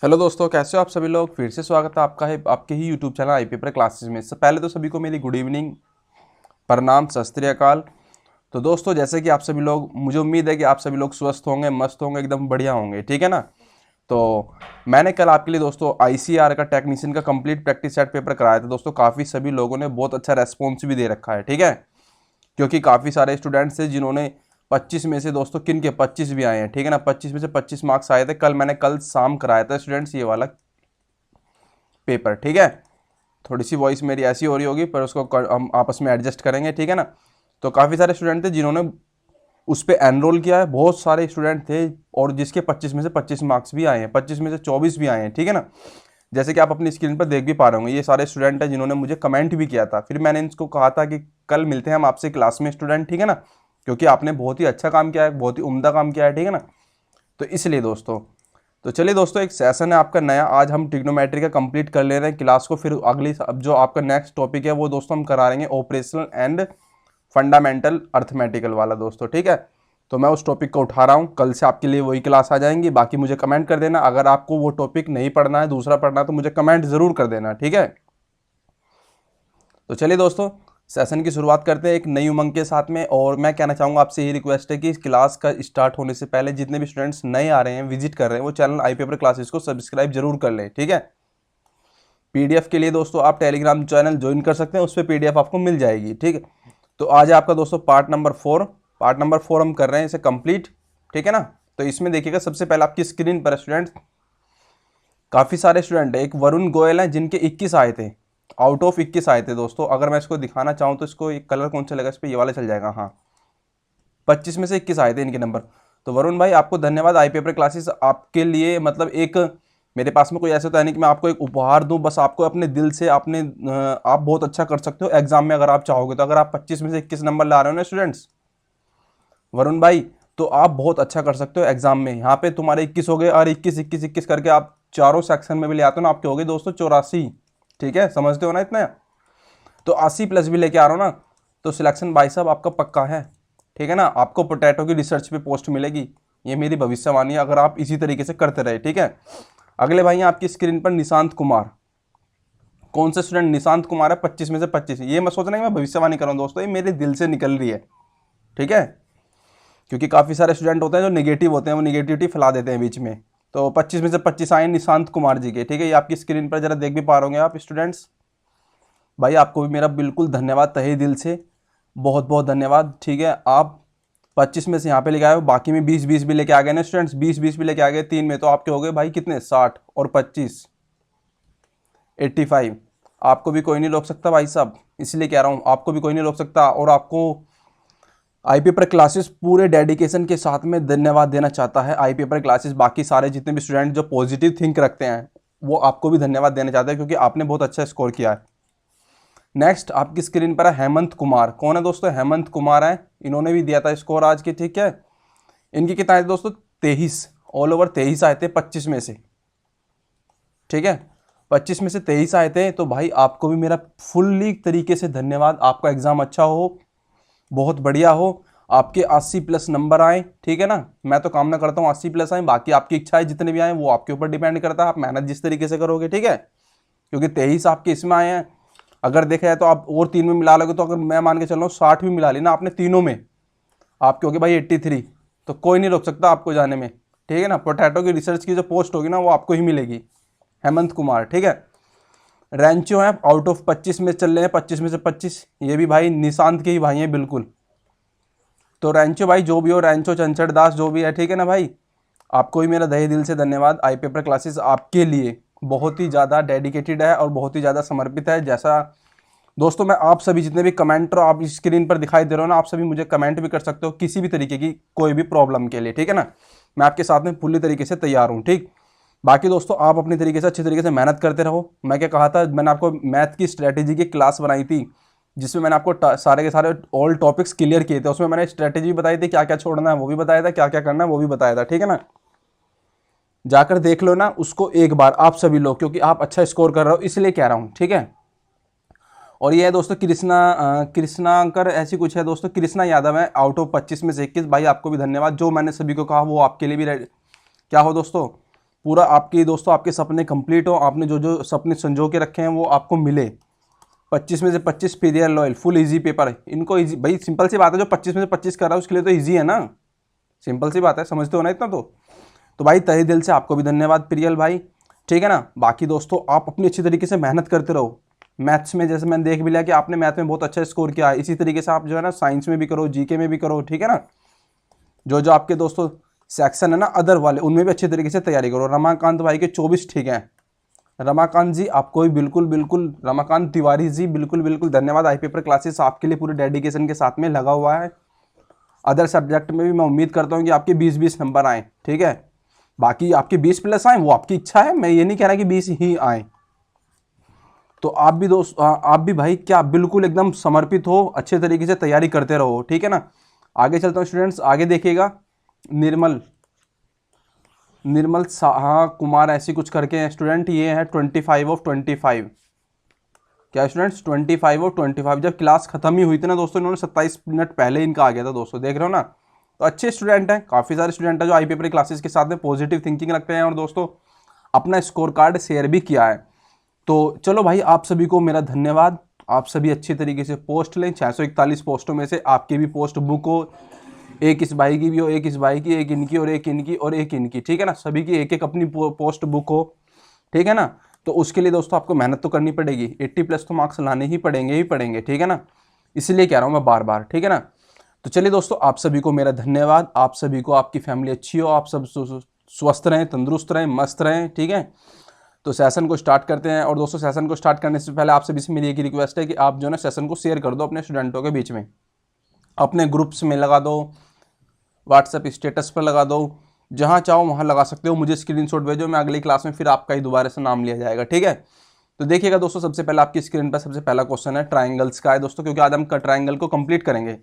Hello दोस्तों, कैसे हो आप सभी लोग। फिर से स्वागत है आपका है आपके ही YouTube channel I paper classes में। इससे पहले तो सभी को मेरी गुड इवनिंग, प्रणाम, सत श्री अकाल। तो दोस्तों, जैसे कि आप सभी लोग, मुझे उम्मीद है कि आप सभी लोग स्वस्थ होंगे, मस्त होंगे, एकदम बढ़िया होंगे, ठीक है ना। तो मैंने कल आपके लिए दोस्तों आईसीआर का टेक्नीशियन का कंप्लीट प्रैक्टिस सेट पेपर कराया था दोस्तों। काफ़ी सभी लोगों ने बहुत अच्छा रेस्पॉन्स भी दे रखा है, ठीक है। क्योंकि काफ़ी सारे स्टूडेंट्स थे जिन्होंने 25 में से दोस्तों किन के 25 भी आए हैं, ठीक है ना। 25 में से 25 मार्क्स आए थे। कल शाम कराया था स्टूडेंट्स ये वाला पेपर, ठीक है। थोड़ी सी वॉइस मेरी ऐसी हो रही होगी, पर उसको हम आपस में एडजस्ट करेंगे, ठीक है ना। तो काफ़ी सारे स्टूडेंट थे जिन्होंने उस पर एनरोल किया है। बहुत सारे स्टूडेंट थे और जिसके 25 में से 25 मार्क्स भी आए हैं, 25 में से 24 भी आए हैं, ठीक है ना। जैसे कि आप अपनी स्क्रीन पर देख भी पा रहे होंगे, ये सारे स्टूडेंट हैं जिन्होंने मुझे कमेंट भी किया था। फिर मैंने इनको कहा था कि कल मिलते हैं हम आपसे क्लास में स्टूडेंट, ठीक है ना। क्योंकि आपने बहुत ही अच्छा काम किया है, बहुत ही उम्दा काम किया है, ठीक है ना। तो इसलिए दोस्तों, तो चलिए दोस्तों, एक सेशन है आपका नया। आज हम ट्रिग्नोमेट्री का कंप्लीट कर ले रहे हैं क्लास को। फिर अगली अब जो आपका नेक्स्ट टॉपिक है वो दोस्तों हम करा रहेंगे ऑपरेशनल एंड फंडामेंटल अर्थमेटिकल वाला दोस्तों, ठीक है। तो मैं उस टॉपिक को उठा रहा हूँ। कल से आपके लिए वही क्लास आ जाएंगी। बाकी मुझे कमेंट कर देना, अगर आपको वो टॉपिक नहीं पढ़ना है, दूसरा पढ़ना है, तो मुझे कमेंट ज़रूर कर देना, ठीक है। तो चलिए दोस्तों, सेशन की शुरुआत करते हैं एक नई उमंग के साथ में। और मैं कहना चाहूँगा, आपसे यही रिक्वेस्ट है कि इस क्लास का स्टार्ट होने से पहले जितने भी स्टूडेंट्स नए आ रहे हैं, विजिट कर रहे हैं, वो चैनल आई पेपर क्लासेस को सब्सक्राइब जरूर कर लें, ठीक है। पीडीएफ के लिए दोस्तों आप टेलीग्राम चैनल ज्वाइन कर सकते हैं, उस पर पीडीएफ आपको मिल जाएगी, ठीक है। तो आज है आपका दोस्तों पार्ट नंबर 4 हम कर रहे हैं इसे कंप्लीट, ठीक है ना। तो इसमें देखिएगा, सबसे पहले आपकी स्क्रीन पर स्टूडेंट्स काफ़ी सारे स्टूडेंट है। एक वरुण गोयल हैं जिनके 21 आए थे, आउट ऑफ 21 आए थे दोस्तों। अगर मैं इसको दिखाना चाहूँ तो इसको एक कलर कौन सा लगेगा, इस पर ये वाला चल जाएगा, हाँ। 25 में से 21 आए थे इनके नंबर। तो वरुण भाई, आपको धन्यवाद। आई पेपर क्लासेस आपके लिए मतलब एक, मेरे पास में कोई ऐसा तो है नहीं कि मैं आपको एक उपहार दूं, बस आपको अपने दिल से आप बहुत अच्छा कर सकते हो एग्जाम में अगर आप चाहोगे तो। अगर आप 25 में से 21 नंबर ला रहे हो ना स्टूडेंट्स, वरुण भाई, तो आप बहुत अच्छा कर सकते हो एग्जाम में। यहाँ पे तुम्हारे 21 हो गए और 21 करके आप चारों सेक्शन में भी ले आते हो ना, आपके हो गए दोस्तों 84, ठीक है। समझते हो ना इतना। तो 80 प्लस भी लेके आ रहा हो ना, तो सिलेक्शन भाई साहब आपका पक्का है, ठीक है ना। आपको पोटैटो की रिसर्च पे पोस्ट मिलेगी, ये मेरी भविष्यवाणी है, अगर आप इसी तरीके से करते रहे, ठीक है। अगले भाई हैं आपकी स्क्रीन पर निशांत कुमार। कौन से स्टूडेंट निशांत कुमार है, 25 में से 25। ये मैं सोच रहा कि मैं भविष्यवाणी कर रहा हूँ दोस्तों, ये मेरे दिल से निकल रही है, ठीक है। क्योंकि काफ़ी सारे स्टूडेंट होते हैं जो निगेटिव होते हैं, वो निगेटिविटी फैला देते हैं बीच में। तो 25 में से 25 आए निशांत कुमार जी के, ठीक है। ये आपकी स्क्रीन पर जरा देख भी पा रहे होंगे आप स्टूडेंट्स। भाई आपको भी मेरा बिल्कुल धन्यवाद तहे दिल से, बहुत बहुत धन्यवाद, ठीक है। आप 25 में से यहाँ पे लेके आए हो, बाकी में 20 भी लेके आ गए ना स्टूडेंट्स, 20 भी लेके आ गए। 3 में तो आपके हो गए भाई कितने, 60 और 25 85। आपको भी कोई नहीं रोक सकता भाई साहब, इसलिए कह रहा हूँ, आपको भी कोई नहीं रोक सकता। और आपको आई पेपर क्लासेस पूरे डेडिकेशन के साथ में धन्यवाद देना चाहता है आई पेपर क्लासेस। बाकी सारे जितने भी स्टूडेंट जो पॉजिटिव थिंक रखते हैं, वो आपको भी धन्यवाद देना चाहते हैं, क्योंकि आपने बहुत अच्छा स्कोर किया है। नेक्स्ट आपकी स्क्रीन पर है हेमंत कुमार। कौन है दोस्तों, हेमंत कुमार है। इन्होंने भी दिया था स्कोर आज के, ठीक है। इनकी कितना आए थे दोस्तों, 23, ऑल ओवर 23 आए थे 25 में से, ठीक है। 25 में से 23 आए थे। तो भाई आपको भी मेरा फुल्ली तरीके से धन्यवाद। आपका एग्जाम अच्छा हो, बहुत बढ़िया हो, आपके 80 प्लस नंबर आए, ठीक है ना। मैं तो कामना करता हूँ 80 प्लस आए, बाकी आपकी इच्छा है जितने भी आए वो आपके ऊपर डिपेंड करता है, आप मेहनत जिस तरीके से करोगे, ठीक है। क्योंकि 23 आपके इसमें आए हैं, अगर देखा जाए तो आप और 3 में मिला लोगे, तो अगर मैं मान के चल रहा हूँ 60 भी मिला ली ना आपने तीनों में, आपके हो गए भाई 83। तो कोई नहीं रोक सकता आपको जाने में, ठीक है ना। पोटैटो की रिसर्च की जो पोस्ट होगी ना, वो आपको ही मिलेगी, हेमंत कुमार, ठीक है। रैंचो है आउट ऑफ 25 में चल रहे हैं, 25 में से 25, ये भी भाई निशांत के ही भाई हैं बिल्कुल। तो रैंचो भाई जो भी हो, रैंचो चंचड़ दास जो भी है, ठीक है ना भाई। आपको ही मेरा तहे दिल से धन्यवाद। आई पेपर क्लासेस आपके लिए बहुत ही ज़्यादा डेडिकेटेड है और बहुत ही ज़्यादा समर्पित है। जैसा दोस्तों, मैं आप सभी जितने भी कमेंटर आप स्क्रीन पर दिखाई दे रहे हो ना, आप सभी मुझे कमेंट भी कर सकते हो किसी भी तरीके की कोई भी प्रॉब्लम के लिए, ठीक है ना। मैं आपके साथ में पूरी तरीके से तैयार हूँ, ठीक। बाकी दोस्तों, आप अपनी तरीके से अच्छी तरीके से मेहनत करते रहो। मैं क्या कहा था, मैंने आपको मैथ की स्ट्रैटेजी की क्लास बनाई थी, जिसमें मैंने आपको सारे के सारे ऑल टॉपिक्स क्लियर किए थे। उसमें मैंने स्ट्रैटेजी बताई थी, क्या क्या छोड़ना है वो भी बताया था, क्या क्या करना है वो भी बताया था, ठीक है ना। जाकर देख लो ना उसको एक बार आप सभी लोग, क्योंकि आप अच्छा स्कोर कर रहे हो इसलिए कह रहा हूँ, ठीक है। और ये है दोस्तों कृष्णाकर ऐसी कुछ है दोस्तों, कृष्णा यादव है आउट ऑफ 25 में से 21। भाई आपको भी धन्यवाद, जो मैंने सभी को कहा वो आपके लिए भी क्या हो दोस्तों, पूरा आपके दोस्तों आपके सपने कंप्लीट हो, आपने जो जो सपने संजो के रखे हैं वो आपको मिले। 25 में से 25 पीरियर लॉयल, फुल इजी पेपर है इनको। इजी भाई, सिंपल सी बात है, जो 25 में से 25 कर रहा है उसके लिए तो इजी है ना, सिंपल सी बात है, समझते हो ना इतना तो भाई तहे दिल से आपको भी धन्यवाद प्रियल भाई, ठीक है ना। बाकी दोस्तों आप अपनी अच्छी तरीके से मेहनत करते रहो। मैथ्स में जैसे मैंने देख भी लिया कि आपने मैथ में बहुत अच्छा स्कोर किया है, इसी तरीके से आप जो है ना साइंस में भी करो, जीके में भी करो, ठीक है ना। जो जो आपके दोस्तों सेक्शन है ना अदर वाले, उनमें भी अच्छी तरीके से तैयारी करो। रमाकांत भाई के 24 ठीक हैं। रमाकांत जी आपको भी बिल्कुल बिल्कुल, रमाकांत तिवारी जी बिल्कुल बिल्कुल धन्यवाद। आई पेपर क्लासेस आपके लिए पूरे डेडिकेशन के साथ में लगा हुआ है। अदर सब्जेक्ट में भी मैं उम्मीद करता हूँ कि आपके 20-20 नंबर आए, ठीक है। बाकी आपके 20 प्लस आए वो आपकी इच्छा है, मैं ये नहीं कह रहा कि 20 ही आए। तो आप भी दोस्त आप भी भाई क्या बिल्कुल एकदम समर्पित हो, अच्छे तरीके से तैयारी करते रहो, ठीक है ना। आगे चलता हूँ स्टूडेंट्स, आगे देखिएगा। निर्मल निर्मल साहा कुमार ऐसी कुछ करके हैं स्टूडेंट, ये है 25 ऑफ 25। क्या स्टूडेंट्स 25 और 25, जब क्लास खत्म ही हुई थी ना दोस्तों, इन्होंने 27 मिनट पहले इनका आ गया था दोस्तों, देख रहे हो ना। तो अच्छे स्टूडेंट हैं, काफ़ी सारे स्टूडेंट हैं जो आई पेपर क्लासेस के साथ में पॉजिटिव थिंकिंग रखते हैं और दोस्तों अपना स्कोर कार्ड शेयर भी किया है। तो चलो भाई, आप सभी को मेरा धन्यवाद। आप सभी अच्छी तरीके से पोस्ट लें। 641 पोस्टों में से आपकी भी पोस्ट बुक हो, एक इस भाई की भी हो, एक इस भाई की, एक इनकी और एक इनकी और एक इनकी, ठीक है ना। सभी की एक एक अपनी पोस्ट बुक हो, ठीक है ना। तो उसके लिए दोस्तों आपको मेहनत तो करनी पड़ेगी, 80 प्लस तो मार्क्स लाने ही पड़ेंगे, ठीक है ना। इसलिए कह रहा हूँ मैं बार बार, ठीक है ना। तो चलिए दोस्तों, आप सभी को मेरा धन्यवाद। आप सभी को, आपकी फैमिली अच्छी हो, आप सब स्वस्थ रहें, तंदुरुस्त रहें, मस्त रहें, ठीक है। तो सेशन को स्टार्ट करते हैं। और दोस्तों सेशन को स्टार्ट करने से पहले आप सभी से मेरी एक रिक्वेस्ट है कि आप जो है ना सेशन को शेयर कर दो अपने स्टूडेंटों के बीच में, अपने ग्रुप्स में लगा दो, व्हाट्सएप स्टेटस पर लगा दो, जहाँ चाहो वहाँ लगा सकते हो। मुझे स्क्रीनशॉट भेजो, मैं अगली क्लास में फिर आपका ही दोबारा से नाम लिया जाएगा, ठीक है। तो देखिएगा दोस्तों, सबसे पहले आपकी स्क्रीन पर सबसे पहला क्वेश्चन है ट्राइंगल्स का है दोस्तों, क्योंकि आज हम ट्राइंगल को कंप्लीट करेंगे।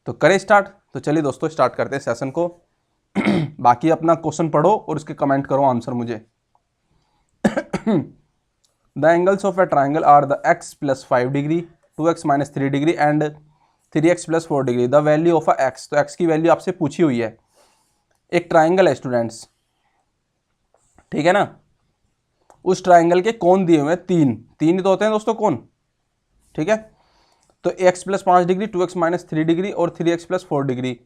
तो करें स्टार्ट। तो चलिए दोस्तों स्टार्ट करते हैं सेशन को। बाकी अपना क्वेश्चन पढ़ो और उसके कमेंट करो आंसर मुझे। The angles of a triangle are the x + 5 degree, 2x - 3 degree and 3x + 4 degree. The value of a x, तो x की वैल्यू आपसे पूछी हुई है। एक ट्राइंगल है स्टूडेंट्स, ठीक है ना। उस ट्राइंगल के कोण दिए हुए हैं तीन, तीन ही तो होते हैं दोस्तों कोण, ठीक है। तो x + 5 डिग्री, 2x - 3 डिग्री और 3x + 4 डिग्री।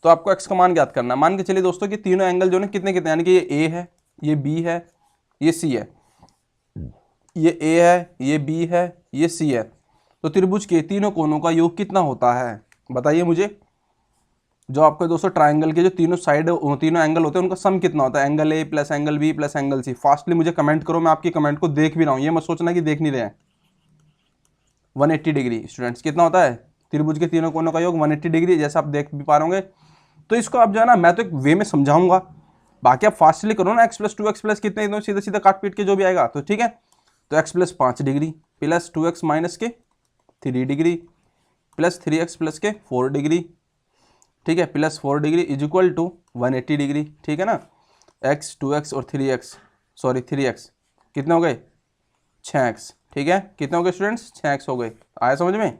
तो आपको x का मान ज्ञात करना है। मान के चलिए दोस्तों कि तीनों एंगल जो है कितने कितने, यानी कि ये a है, ये b है, ये c है, ये a है, ये b है, ये c है। तो त्रिभुज के तीनों कोणों का योग कितना होता है बताइए मुझे। जो आपके दोस्तों ट्राइंगल के जो तीनों साइड तीनों एंगल होते हैं उनका सम कितना होता है, angle a plus angle b plus angle c. Fastly मुझे कमेंट करो, मैं आपकी कमेंट को देख भी रहा हूँ, ये मत सोचना कि देख नहीं रहे हैं। 180 डिग्री स्टूडेंट्स कितना होता है, त्रिभुज के तीनों कोणों का योग 180 डिग्री, जैसा आप देख भी पा रहे होंगे। तो इसको आप जो है ना, मैं तो एक वे में समझाऊंगा, बाकी आप फास्टली करो ना। x + 2x प्लस कितने, एकदम सीधा सीधा काट पीट के जो भी आएगा तो ठीक है। तो x + 5 degree plus 2x - 3 degree plus 3x + 4 degree, ठीक है, plus 4 degree is equal to 180 degree, ठीक है ना। x 2x और 3x, सॉरी 3x कितने हो गए 6x, ठीक है। कितने हो गए स्टूडेंट्स 6x हो गए, आया समझ में।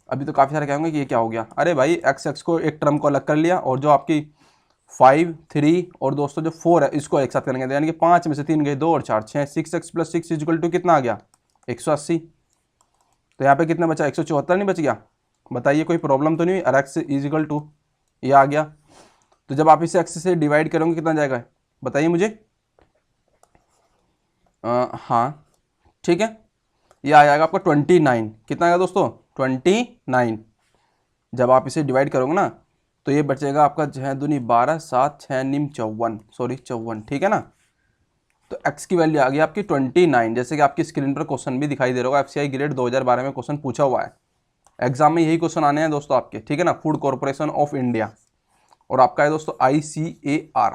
अभी तो काफ़ी सारे कहेंगे कि ये क्या हो गया, अरे भाई x को एक टर्म को अलग कर लिया और जो आपकी 5 3 और दोस्तों जो 4 है इसको एक साथ करेंगे, यानी कि 5 में से 3 गए 2 और 4 6, 6x + 6 इज इक्वल टू कितना आ गया 180। तो यहाँ पे कितना बचा 174 नहीं बच गया, बताइए कोई प्रॉब्लम तो नहीं हुई। और x इज इक्वल टू ये आ गया। तो जब आप इसे x से डिवाइड करोगे कितना जाएगा बताइए मुझे। हाँ ठीक है, ये आ जाएगा आपका 29। कितना आएगा दोस्तों 29। जब आप इसे डिवाइड करोगे ना तो ये बचेगा आपका 6 दूनी 12 7 6 निम 54, सॉरी 54, ठीक है ना। तो x की वैल्यू आ गई आपकी 29, जैसे कि आपकी स्क्रीन पर क्वेश्चन भी दिखाई दे रहा होगा। FCI ग्रेड 2012 में क्वेश्चन पूछा हुआ है, एग्जाम में यही क्वेश्चन आने हैं दोस्तों आपके, ठीक है ना। फूड कॉर्पोरेशन ऑफ इंडिया और आपका है दोस्तों ICAR,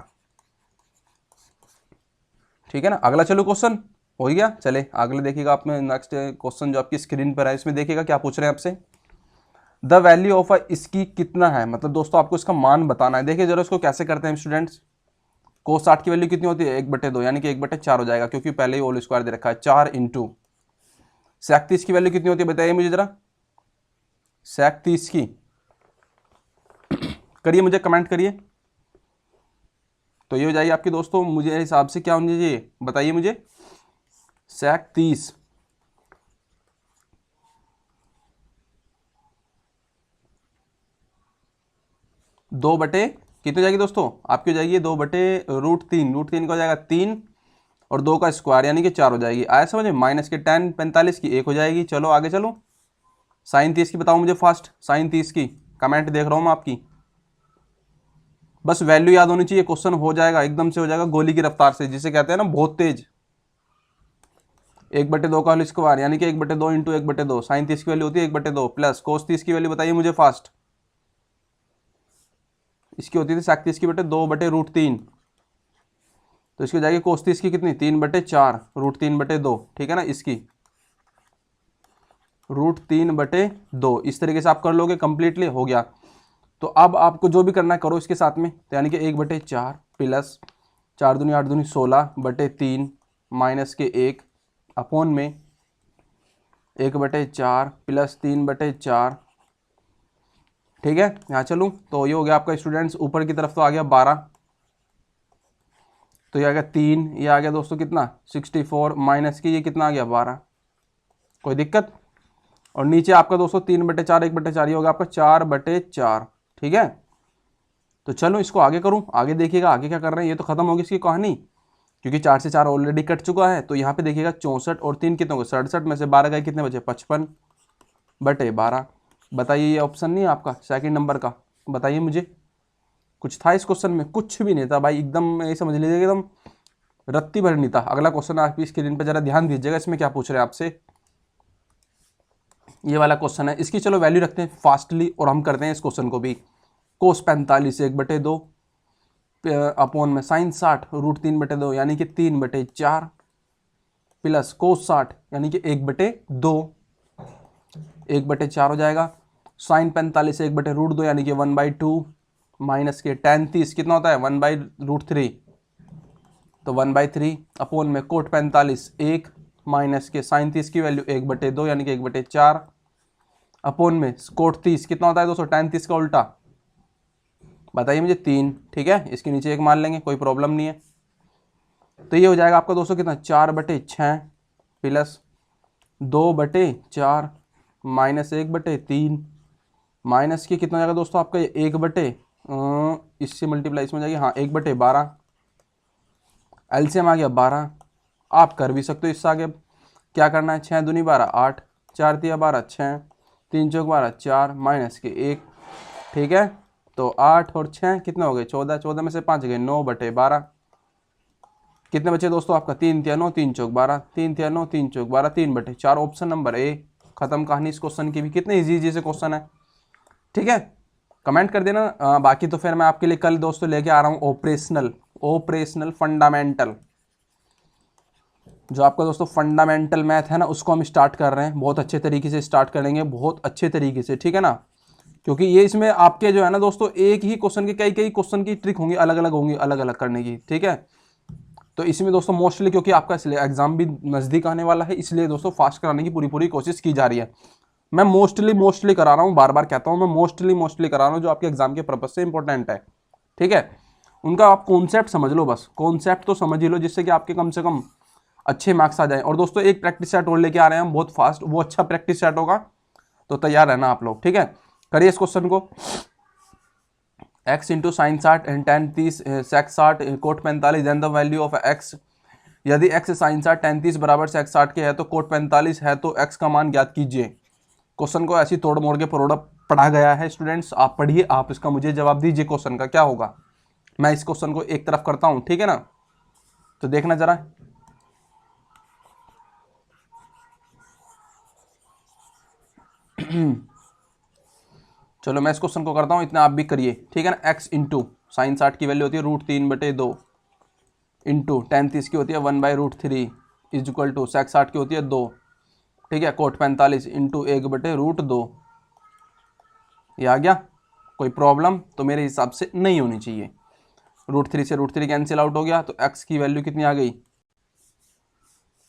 ठीक है ना। अगला चलो क्वेश्चन हो गया, चले अगले देखिएगा आप में नेक्स्ट क्वेश्चन जो आपकी स्क्रीन पर है, इसमें देखिएगा क्या पूछ रहे हैं आपसे। द वैल्यू ऑफ इसकी कितना है, मतलब दोस्तों आपको इसका मान बताना है। देखिए जरा इसको कैसे करते हैं स्टूडेंट्स। cos 60 की वैल्यू कितनी होती है 1/2, यानी कि 1/4 हो जाएगा, क्योंकि पहले ही होल स्क्वायर दे रखा है। 4 इंटू sec 30 की वैल्यू कितनी होती है बताइए मुझे जरा, sec 30 की करिए मुझे कमेंट करिए। तो ये हो जाएगी आपकी दोस्तों, मुझे हिसाब से क्या होनी चाहिए बताइए मुझे, sec 30 2 बटे कितनी हो जाएगी दोस्तों आपकी, हो जाएगी 2/√3, √3 का हो जाएगा 3 और 2 का स्क्वायर यानी कि 4 हो जाएगी। आया समझे, माइनस के tan 45 की 1 हो जाएगी। चलो आगे चलो, sin 30 की बताओ मुझे फास्ट, sin 30 की कमेंट देख रहा हूँ मैं आपकी, बस वैल्यू याद होनी चाहिए, क्वेश्चन हो जाएगा एकदम से, हो जाएगा गोली की रफ्तार से, जिसे कहते हैं ना बहुत तेज। 1/2 का होल स्क्वायर यानी कि 1/2 इंटू 1/2, sin 30 की वैल्यू होती है 1/2 प्लस cos 30 की वैल्यू बताइए मुझे फास्ट, इसकी होती थी sec 30 की बटे 2/√3, तो इसकी हो जाएगी cos 30 की कितनी 3/4 √3/2, ठीक है ना, इसकी √3/2, इस तरीके से आप कर लोगे, कंप्लीटली हो गया। तो अब आपको जो भी करना है करो इसके साथ में, तो यानी कि 1/4 प्लस 4 दूनी 8 दूनी 16/3 माइनस के 1 अपॉन में 1/4 प्लस 3/4, ठीक है। यहाँ चलूँ तो ये हो गया आपका स्टूडेंट्स, ऊपर की तरफ तो आ गया 12, तो ये आ गया 3, ये आ गया दोस्तों कितना 64 माइनस की ये कितना आ गया 12, कोई दिक्कत। और नीचे आपका दोस्तों 3/4 1/4 ये होगा आपका 4/4, ठीक है। तो चलो इसको आगे करूं, आगे देखिएगा आगे क्या कर रहे हैं, ये तो खत्म होगी इसकी कहानी, क्योंकि 4 से 4 ऑलरेडी कट चुका है। तो यहाँ पे देखिएगा 64 और 3 कितने हो गए 67 में से 12 गए कितने बचे 55/12। बताइए ये ऑप्शन नहीं है आपका सेकंड नंबर का, बताइए मुझे, कुछ था इस क्वेश्चन में, कुछ भी नहीं था भाई, एकदम ये समझ लीजिए एकदम रत्ती भर नहीं था। अगला क्वेश्चन आपकी स्क्रीन पर जरा ध्यान दीजिएगा, इसमें क्या पूछ रहे हैं आपसे, ये वाला क्वेश्चन है, इसकी चलो वैल्यू रखते हैं फास्टली और हम करते हैं इस क्वेश्चन को भी। cos 45 1/2 अपॉन में sin 60 √3/2 यानी कि 3/4 प्लस cos 60 यानी कि 1/2 1/4 हो जाएगा, sin 45 1/√2 यानी कि 1/2 माइनस के tan 30 कितना होता है 1/√3, तो 1/3 अपॉन में cot 45 1 माइनस के sin 30 की वैल्यू 1/2 यानी कि 1/4 अपॉन में cot 30 कितना होता है दोस्तों tan 30 का उल्टा, बताइए मुझे 3, ठीक है। इसके नीचे 1 मान लेंगे, कोई प्रॉब्लम नहीं है। तो ये हो जाएगा आपका दोस्तों कितना 4/6 प्लस 2/4 माइनस 1/3 माइनस के कितना हो जाएगा दोस्तों आपका इससे मल्टीप्लाई इसमें जाएगी, हाँ 1/12, एलसीएम आ गया 12, आप कर भी सकते हो इससे आगे। क्या करना है 6 दूनी 12 8 4 तिया 12 6 3 चौक 12 4 माइनस के 1, ठीक है। तो 8 और 6 कितने हो गए 14, 14 में से 5 गए 9/12, कितने बचे दोस्तों आपका 3 तिया 9 3 चौक 12 3 तिया 9 3 चौक 12 3/4, ऑप्शन नंबर ए। खत्म कहानी इस क्वेश्चन की भी, कितने इजी से क्वेश्चन है, ठीक है। कमेंट कर देना, बाकी तो फिर मैं आपके लिए कल दोस्तों लेके आ रहा हूँ ऑपरेशनल फंडामेंटल, जो आपका दोस्तों फंडामेंटल मैथ है ना, उसको हम स्टार्ट कर रहे हैं, बहुत अच्छे तरीके से स्टार्ट करेंगे, बहुत अच्छे तरीके से, ठीक है ना। क्योंकि ये इसमें आपके जो है ना दोस्तों एक ही क्वेश्चन के कई कई क्वेश्चन की ट्रिक होंगी, अलग अलग होंगी, अलग अलग करने की, ठीक है। तो इसमें दोस्तों मोस्टली क्योंकि आपका इसलिए एग्जाम भी नज़दीक आने वाला है, इसलिए दोस्तों फास्ट कराने की पूरी कोशिश की जा रही है। मैं मोस्टली करा रहा हूँ, बार बार कहता हूँ मैं मोस्टली करा रहा हूँ, जो आपके एग्जाम के पर्पज से इंपॉर्टेंट है, ठीक है। उनका आप कॉन्सेप्ट समझ लो, बस कॉन्सेप्ट तो समझ ही लो, जिससे कि आपके कम से कम अच्छे मार्क्स आ जाएं। और दोस्तों एक प्रैक्टिस सेट और लेके आ रहे हैं हम बहुत फास्ट, वो अच्छा प्रैक्टिस सेट होगा, तो तैयार रहना आप लोग, ठीक है। करिए इस क्वेश्चन को, x into sine 60 and tan 30 sec 60 cot 45 then the value of x, यदि x साइन 60 tan 30 बराबर sec 60 के है तो कोट 45 है, तो x का मान ज्ञात कीजिए। क्वेश्चन को ऐसी तोड़ मोड़ के पढ़ा गया है स्टूडेंट्स, आप पढ़िए, आप इसका मुझे जवाब दीजिए क्वेश्चन का क्या होगा। मैं इस क्वेश्चन को एक तरफ करता हूं, ठीक है ना, तो देखना जरा। चलो मैं इस क्वेश्चन को करता हूं, इतना आप भी करिए, ठीक है ना। x इंटू साइन 60 की वैल्यू होती है √3/2 इंटू tan 30 की होती है 1/√3 इज इक्वल टू sec 60 की होती है 2, ठीक है, कोट 45 इंटू 1/√2। ये आ गया, कोई प्रॉब्लम तो मेरे हिसाब से नहीं होनी चाहिए। √3 से √3 कैंसिल आउट हो गया, तो x की वैल्यू कितनी आ गई,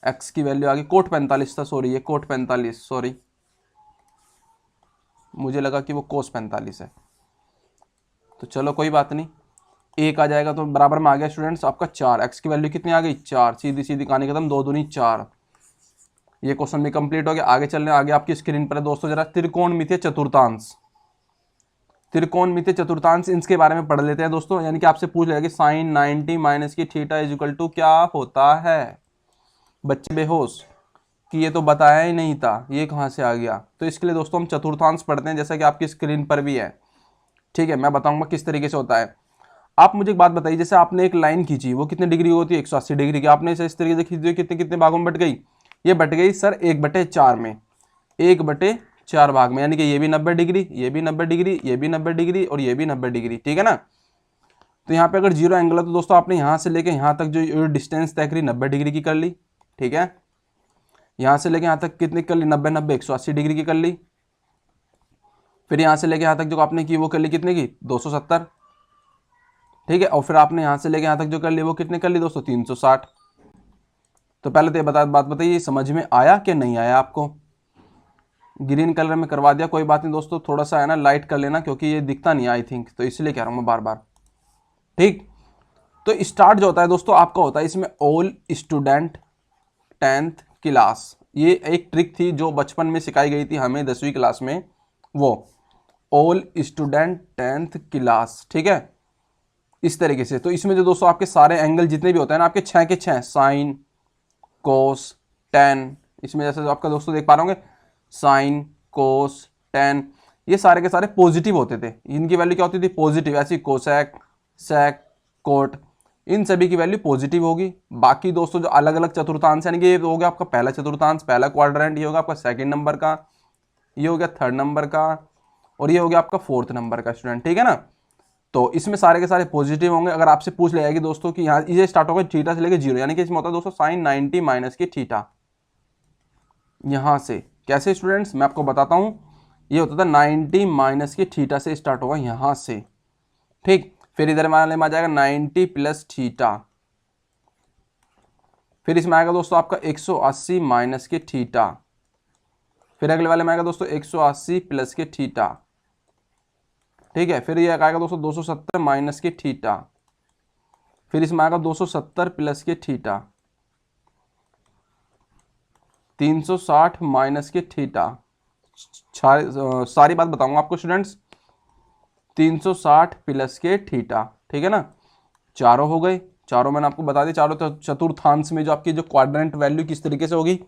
x की वैल्यू आ गई कोट 45 था, सॉरी ये कोट 45, सॉरी मुझे लगा कि वो कोस 45 है, तो चलो कोई बात नहीं, 1 आ जाएगा तो बराबर में आ गया स्टूडेंट्स आपका 4। एक्स की वैल्यू कितनी आ गई 4, सीधी सीधी कहानी खत्म, 2 दूनी 4। ये क्वेश्चन भी कंप्लीट हो गया। आगे चलने, आगे आपकी स्क्रीन पर है दोस्तों जरा त्रिकोणमितीय चतुर्थांश। त्रिकोणमितीय चतुर्थांश इसके बारे में पढ़ लेते हैं दोस्तों। यानी कि आपसे पूछ लेगा कि साइन 90 माइनस की थीटा इज इक्वल टू क्या होता है। बच्चे बेहोश कि ये तो बताया ही नहीं था, ये कहाँ से आ गया। तो इसके लिए दोस्तों हम चतुर्थांश पढ़ते हैं, जैसा कि आपकी स्क्रीन पर भी है। ठीक है, मैं बताऊंगा किस तरीके से होता है। आप मुझे एक बात बताइए, जैसे आपने एक लाइन खींची, वो कितने डिग्री होती है 180 डिग्री की। आपने इसे इस तरीके से खींची, कितने कितने भागों में बट गई, ये बट गई सर 1/4 में, 1/4 भाग में। यानी कि ये भी 90 डिग्री, ये भी 90 डिग्री, ये भी 90 डिग्री और ये भी 90 डिग्री। ठीक है ना। तो यहाँ पे अगर जीरो एंगल है तो दोस्तों आपने यहाँ से लेके यहाँ तक जो डिस्टेंस तय करी 90 डिग्री की कर ली। ठीक है, यहाँ से लेके यहाँ तक कितनी कर ली 90 90 180 डिग्री की कर ली। फिर यहाँ से लेके यहाँ तक जो आपने की वो कर ली कितने की 270। ठीक है, और फिर आपने यहाँ से लेके यहाँ तक जो कर ली वो कितने कर ली दोस्तों 360। तो पहले तो ये बात बताइए समझ में आया कि नहीं आया आपको। ग्रीन कलर में करवा दिया, कोई बात नहीं दोस्तों, थोड़ा सा है ना लाइट कर लेना क्योंकि ये दिखता नहीं आई थिंक, तो इसलिए कह रहा हूँ मैं बार बार। ठीक, तो स्टार्ट जो होता है दोस्तों आपका होता है इसमें ऑल स्टूडेंट 10th क्लास। ये एक ट्रिक थी जो बचपन में सिखाई गई थी हमें 10वीं क्लास में, वो ऑल स्टूडेंट 10th क्लास। ठीक है, इस तरीके से। तो इसमें जो दोस्तों आपके सारे एंगल जितने भी होते हैं ना आपके 6 के 6, साइन कोस टेन, इसमें जैसे आपका दोस्तों देख पा रहे होंगे साइन कोस टेन, ये सारे के सारे पॉजिटिव होते थे। इनकी वैल्यू क्या होती थी पॉजिटिव। ऐसी कोसेक सेक कोट, इन सभी की वैल्यू पॉजिटिव होगी। बाकी दोस्तों जो अलग अलग चतुर्थांश यानी कि ये हो गया आपका पहला चतुर्थांश, पहला क्वाड्रेंट, ये होगा आपका सेकंड नंबर का, ये हो गया थर्ड नंबर का, और ये हो गया आपका फोर्थ नंबर का स्टूडेंट। ठीक है ना। तो इसमें सारे के सारे पॉजिटिव होंगे। अगर आपसे पूछ लिया कि दोस्तों कि यहाँ ये स्टार्ट होगा थीटा से लेकर 0, यानी कि इसमें होता है दोस्तों साइन 90 माइनस की थीटा। यहां से कैसे स्टूडेंट्स मैं आपको बताता हूं, ये होता था 90 माइनस की थीटा से स्टार्ट होगा यहां से। ठीक, फिर इधर वाले में आ जाएगा 90 प्लस थीटा, फिर इसमें आएगा दोस्तों आपका 180 माइनस के थीटा, फिर अगले वाले में आएगा दोस्तों 180 प्लस के थीटा। ठीक है, फिर ये आएगा दोस्तों 270 माइनस के थीटा, फिर इसमें आएगा 270 प्लस के थीटा, 360 माइनस के थीटा। सारी बात बताऊंगा आपको स्टूडेंट्स। 360 प्लस के थीटा। ठीक है ना, चारों हो गए। चारों मैंने आपको बता दी, चारों तो चतुर्थांश में जो आपकी जो क्वाड्रेंट वैल्यू किस तरीके से होगी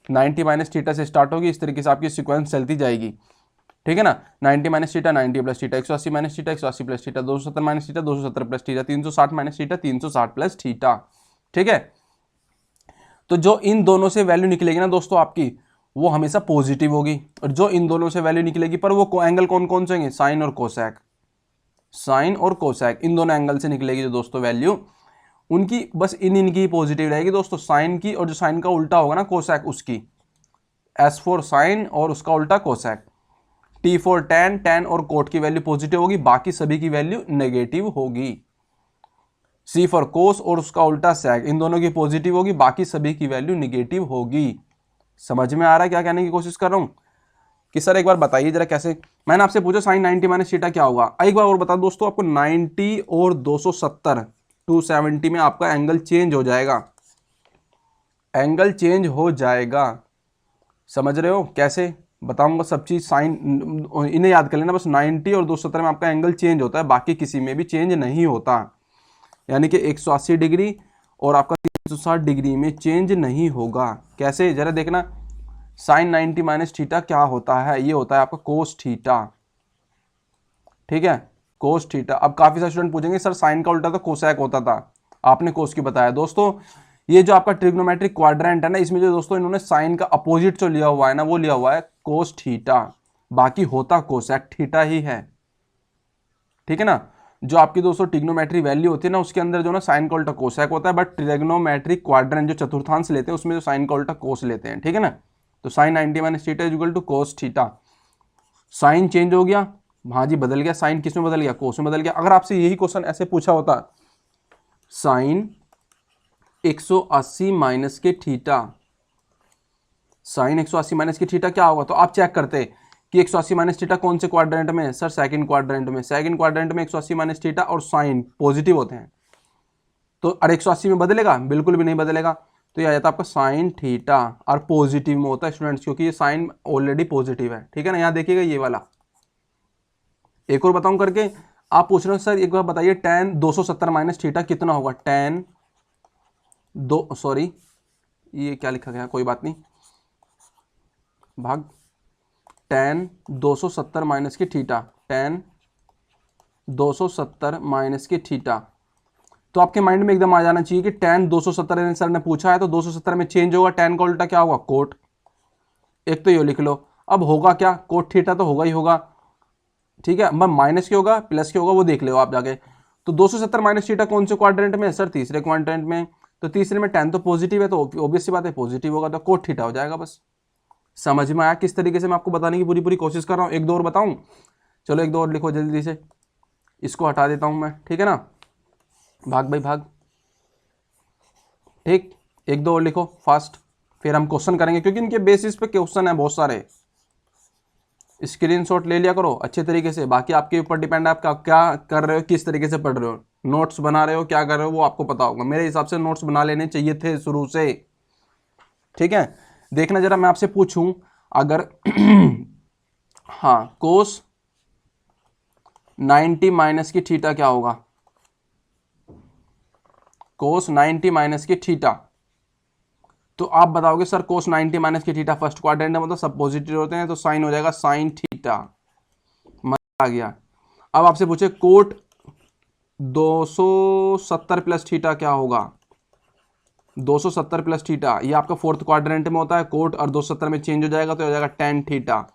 90 माइनस थीटा से स्टार्ट होगी, इस तरीके से आपकी सीक्वेंस चलती जाएगी। ठीक है ना, 90 minus theta 90 plus theta, 180 minus theta 180 plus theta, 270 minus theta 270 plus theta, 360 minus theta 360 plus theta. ठीक है, तो जो इन दोनों से वैल्यू निकलेगी ना दोस्तों आपकी, वो हमेशा पॉजिटिव होगी। और जो इन दोनों से वैल्यू निकलेगी पर वो एंगल कौन कौन से होंगे, साइन और कोसेक। साइन और कोसेक इन दोनों एंगल से निकलेगी जो दोस्तों वैल्यू, उनकी बस इनकी पॉजिटिव रहेगी दोस्तों, साइन की, और जो साइन का उल्टा होगा ना कोसेक उसकी। एस फॉर साइन और उसका उल्टा cosec, T for ten, ten और कोट की वैल्यू पॉजिटिव होगी, बाकी सभी की वैल्यू नेगेटिव होगी। सी फॉर कोस और उसका उल्टा सेक, इन दोनों की पॉजिटिव होगी, बाकी सभी की वैल्यू निगेटिव होगी। समझ में आ रहा है क्या कहने की कोशिश कर रहा हूं कि सर एक बार बताइए जरा कैसे। मैंने आपसे पूछा साइन 90 माइनस थीटा क्या होगा, एक बार और बता दोस्तों आपको। 90 और 270 270 में आपका एंगल चेंज हो जाएगा, एंगल चेंज हो जाएगा। समझ रहे हो कैसे बताऊंगा सब चीज। साइन इन्हें याद कर लेना बस, 90 और 270 में आपका एंगल चेंज होता है, बाकी किसी में भी चेंज नहीं होता। यानी कि 180 डिग्री और आपका 360 डिग्री में चेंज नहीं होगा। कैसे जरा देखना, साइन 90 माइनस थीटा क्या होता है, ये होता है आपका कोस थीटा। ठीक है, कोस थीटा। अब काफी सारे स्टूडेंट पूछेंगे सर साइन का उल्टा तो कोसेक होता था, आपने कोस की बताया। दोस्तों ये जो आपका ट्रिग्नोमेट्रिक क्वाड्रेंट है ना, इसमें जो दोस्तों इन्होंने साइन का अपोजिट जो लिया हुआ है ना, वो लिया हुआ है कोस थीटा, बाकी होता कोसेक थीटा ही है। ठीक है ना, जो आपकी दोस्तों ट्रिग्नोमेट्री वैल्यू होती है ना, उसके अंदर जो ना साइन का उल्टा कोसेक होता है, बट ट्रिग्नोमेट्रिक क्वाड्रेंट जो चतुर्थांश लेते हैं उसमें जो साइन का उल्टा कोस लेते हैं। ठीक है ना, तो sine 90 minus theta is equal to cos theta. Sign change हो गया, हाँ जी बदल गया, साइन किस में बदल गया, कोस में बदल गया। अगर आपसे यही क्वेश्चन ऐसे पूछा होता, साइन 180 माइनस के थीटा, साइन 180 माइनस के थीटा क्या होगा, तो आप चेक करते कि 180 माइनस थीटा कौन से क्वाड्रेंट में है? सर सेकंड क्वाड्रेंट में। सेकंड क्वाड्रेंट में 180 माइनस थीटा और साइन पॉजिटिव होते हैं, तो और 180 में बदलेगा? बिल्कुल भी नहीं बदलेगा। तो ये आ जाता है आपका साइन थीटा, और पॉजिटिव में होता है स्टूडेंट्स, क्योंकि ये साइन ऑलरेडी पॉजिटिव है। ठीक है ना, यहाँ देखिएगा ये वाला। एक और बताऊं करके, आप पूछ रहे हो सर एक बार बताइए tan 270 माइनस थीटा कितना होगा? tan सॉरी ये क्या लिखा गया, कोई बात नहीं, भाग tan 270 माइनस की थीटा, tan 270 माइनस की थीटा। तो आपके माइंड में एकदम आ जाना चाहिए कि tan 270 सर ने पूछा है तो 270 में चेंज होगा, tan का उल्टा क्या होगा? कोट। एक तो ये लिख लो। अब होगा क्या? कोट थीटा तो होगा ही होगा। ठीक है, अब माइनस क्या होगा प्लस क्या होगा वो देख लो आप जाके। तो 270 माइनस थीटा कौन से क्वाड्रेंट में है? सर तीसरे क्वाड्रेंट में। तो तीसरे में tan तो पॉजिटिव है, तो ऑब्वियस सी बात है पॉजिटिव होगा, तो कोट थीटा हो जाएगा। बस समझ में आया किस तरीके से मैं आपको बताने की पूरी पूरी कोशिश कर रहा हूँ? एक दो और बताऊँ? चलो एक दो और लिखो जल्दी से, इसको हटा देता हूँ मैं, ठीक है ना, भाग भाई भाग। ठीक, एक दो और लिखो फास्ट, फिर हम क्वेश्चन करेंगे, क्योंकि इनके बेसिस पे क्वेश्चन है बहुत सारे। स्क्रीनशॉट ले लिया करो अच्छे तरीके से, बाकी आपके ऊपर डिपेंड है आप क्या कर रहे हो, किस तरीके से पढ़ रहे हो, नोट्स बना रहे हो, क्या कर रहे हो वो आपको पता होगा। मेरे हिसाब से नोट्स बना लेने चाहिए थे शुरू से। ठीक है, देखना जरा, मैं आपसे पूछूं अगर हाँ, कोस 90 माइनस की थीटा क्या होगा? कोस 90 माइनस की थीटा, तो आप बताओगे सर कोस 90 माइनस की थीटा फर्स्ट क्वाड्रेंट में, मतलब सब पॉजिटिव होते हैं, तो साइन हो जाएगा साइन थीटा। मजा आ गया। अब आपसे पूछे कोट 270 प्लस थीटा क्या होगा? 270 प्लस थीटा, ये आपका फोर्थ क्वाड्रेंट में होता है, कोट और 270 में चेंज हो जाएगा तो हो जाएगा tan थीटा।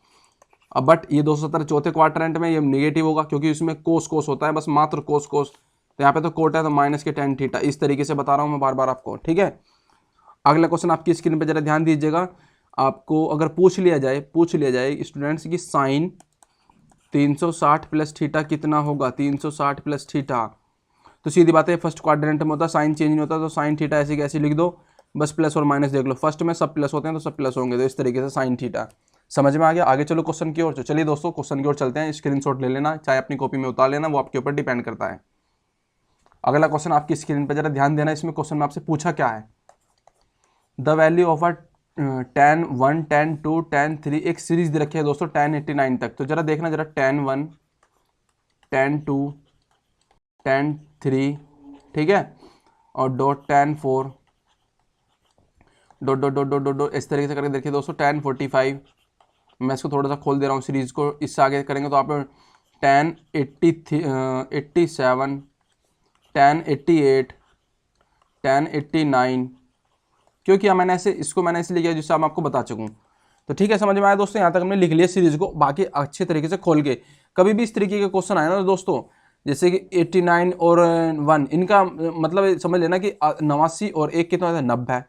अब बट ये 270 चौथे क्वाड्रेंट में ये नेगेटिव होगा, क्योंकि इसमें कोस कोस होता है, बस मात्र कोस कोस, तो यहाँ पे तो कोट है तो माइनस के tan थीटा। इस तरीके से बता रहा हूँ मैं बार बार आपको, ठीक है। अगला क्वेश्चन आपकी स्क्रीन पर जरा ध्यान दीजिएगा। आपको अगर पूछ लिया जाए स्टूडेंट्स की साइन 360 प्लस थीटा कितना होगा? 360 प्लस थीटा, तो सीधी बात है फर्स्ट क्वाड्रेंट में होता है, साइन चेंज नहीं होता, तो साइन थीटा ऐसे कैसे लिख दो, बस प्लस और माइनस देख लो, फर्स्ट में सब प्लस होते हैं तो सब प्लस होंगे, तो इस तरीके से साइन थीटा। समझ में आ गया? आगे चलो क्वेश्चन की ओर। तो चलिए दोस्तों क्वेश्चन की ओर चलते हैं, स्क्रीनशॉट ले लेना, चाहे अपनी कॉपी में उतार लेना, वो आपके ऊपर डिपेंड करता है। अगला क्वेश्चन आपकी स्क्रीन पर जरा ध्यान देना, इसमें क्वेश्चन में आपसे पूछा क्या है? The value of a tan 1 tan 2 tan 3, एक सीरीज दे रखी है दोस्तों tan 89 तक, तो जरा देखना जरा tan 1 tan 2 tan 3, ठीक है, और dot tan 4 dot dot dot dot dot dot, इस तरीके से करके देखिए दोस्तों tan 45। मैं इसको थोड़ा सा खोल दे रहा हूँ सीरीज को, इससे आगे करेंगे तो आप tan 87 tan 88 tan 89। क्यों किया मैंने ऐसे? इसको मैंने इसलिए किया जिससे मैं आपको बता चुकूँ। तो ठीक है, समझ में आया दोस्तों? यहाँ तक हमने लिख लिया सीरीज को, बाकी अच्छे तरीके से खोल के। कभी भी इस तरीके के क्वेश्चन आए ना दोस्तों, जैसे कि 89 और 1, इनका मतलब समझ लेना कि 89 और 1 कितना है? 90।